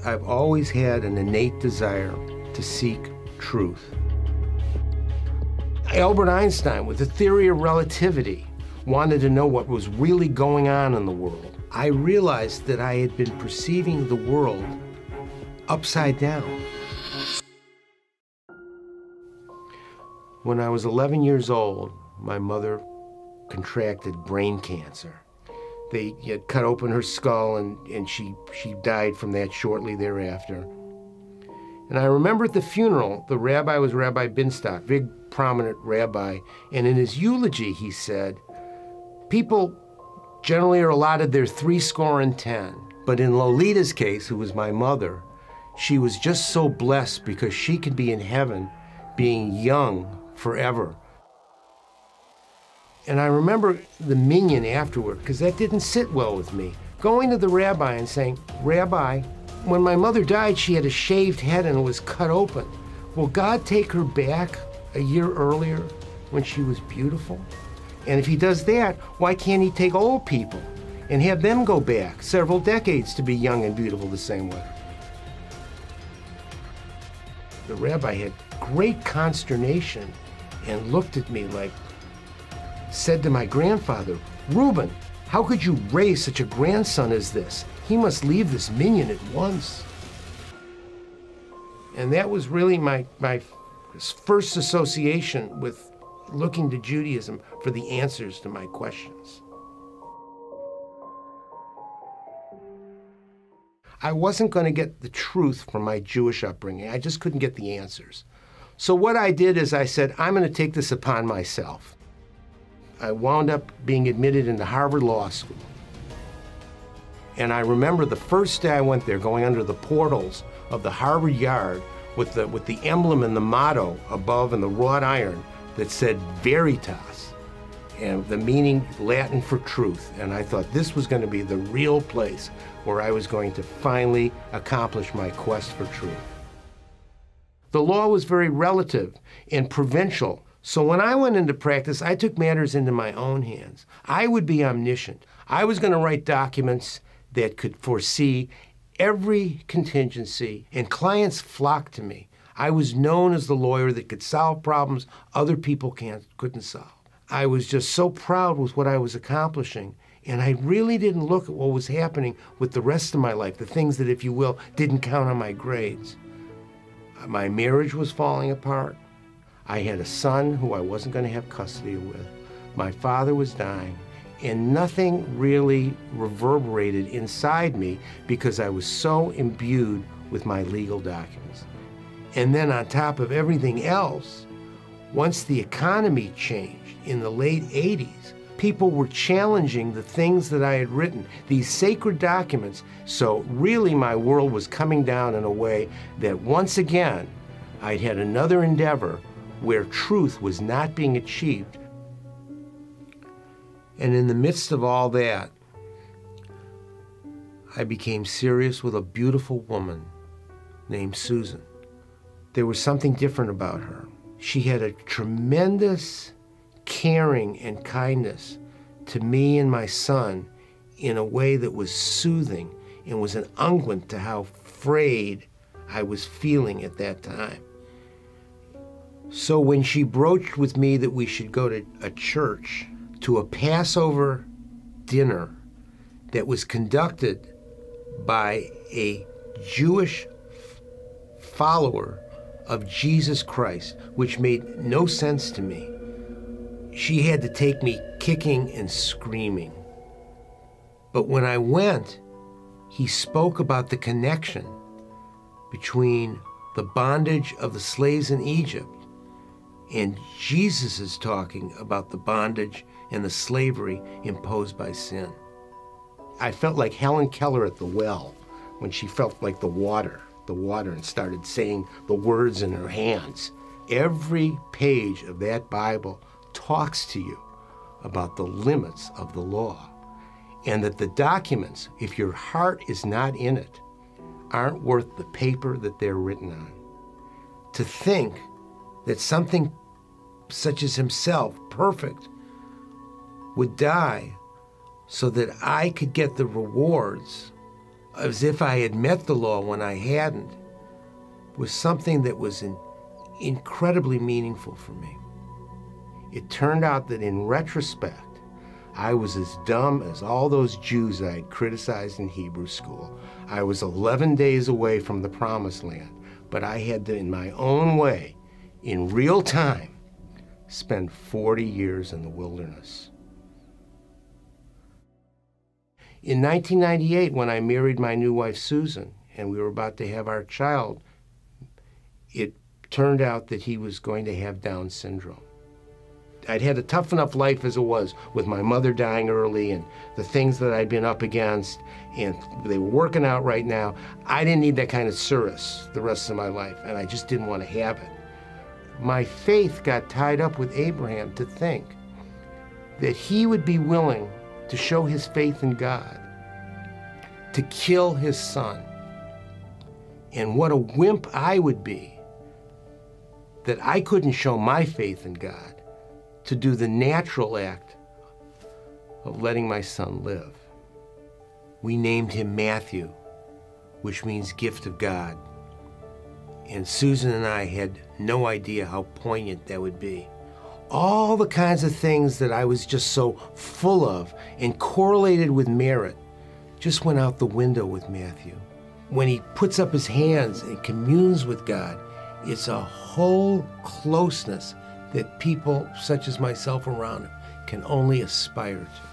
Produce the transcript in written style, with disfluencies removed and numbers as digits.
I've always had an innate desire to seek truth. Albert Einstein, with the theory of relativity, wanted to know what was really going on in the world. I realized that I had been perceiving the world upside down. When I was 11 years old, my mother contracted brain cancer. They had cut open her skull, and she died from that shortly thereafter. And I remember at the funeral, the rabbi was Rabbi Binstock, big prominent rabbi, and in his eulogy he said, people generally are allotted their 70, but in Lolita's case, who was my mother, she was just so blessed because she could be in heaven being young forever. And I remember the minyan afterward, because that didn't sit well with me, going to the rabbi and saying, Rabbi, when my mother died, she had a shaved head and it was cut open. Will God take her back a year earlier when she was beautiful? And if he does that, why can't he take old people and have them go back several decades to be young and beautiful the same way? The rabbi had great consternation and looked at me like, said to my grandfather, Reuben, how could you raise such a grandson as this? He must leave this minyan at once. And that was really my first association with looking to Judaism for the answers to my questions. I wasn't going to get the truth from my Jewish upbringing. I just couldn't get the answers. So what I did is I said, I'm going to take this upon myself. I wound up being admitted into Harvard Law School. And I remember the first day I went there, going under the portals of the Harvard Yard with the emblem and the motto above and the wrought iron that said Veritas, and the meaning Latin for truth. And I thought this was going to be the real place where I was going to finally accomplish my quest for truth. The law was very relative and provincial. So when I went into practice, I took matters into my own hands. I would be omniscient. I was going to write documents that could foresee every contingency, and clients flocked to me. I was known as the lawyer that could solve problems other people couldn't solve. I was just so proud with what I was accomplishing, and I really didn't look at what was happening with the rest of my life, the things that, if you will, didn't count on my grades. My marriage was falling apart. I had a son who I wasn't going to have custody with. My father was dying, and nothing really reverberated inside me because I was so imbued with my legal documents. And then on top of everything else, once the economy changed in the late 80s, people were challenging the things that I had written, these sacred documents. So really my world was coming down in a way that once again, I'd had another endeavor where truth was not being achieved. And in the midst of all that, I became serious with a beautiful woman named Susan. There was something different about her. She had a tremendous caring and kindness to me and my son in a way that was soothing and was an unguent to how frayed I was feeling at that time. So when she broached with me that we should go to a church, to a Passover dinner that was conducted by a Jewish follower of Jesus Christ, which made no sense to me, she had to take me kicking and screaming. But when I went, he spoke about the connection between the bondage of the slaves in Egypt, and Jesus is talking about the bondage and the slavery imposed by sin. I felt like Helen Keller at the well when she felt like the water and started saying the words in her hands. Every page of that Bible talks to you about the limits of the law, and that the documents, if your heart is not in it, aren't worth the paper that they're written on. To think that something such as himself, perfect, would die so that I could get the rewards as if I had met the law when I hadn't, was something that was incredibly meaningful for me. It turned out that in retrospect, I was as dumb as all those Jews I had criticized in Hebrew school. I was 11 days away from the promised land, but I had to, in my own way, in real time, spend 40 years in the wilderness. In 1998, when I married my new wife, Susan, and we were about to have our child, it turned out that he was going to have Down syndrome. I'd had a tough enough life as it was, with my mother dying early and the things that I'd been up against, and they were working out right now. I didn't need that kind of service the rest of my life, and I just didn't want to have it. My faith got tied up with Abraham to think that he would be willing to show his faith in God, to kill his son. And what a wimp I would be that I couldn't show my faith in God to do the natural act of letting my son live. We named him Matthew, which means gift of God. And Susan and I had no idea how poignant that would be. All the kinds of things that I was just so full of and correlated with merit just went out the window with Matthew. When he puts up his hands and communes with God, it's a whole closeness that people such as myself around him can only aspire to.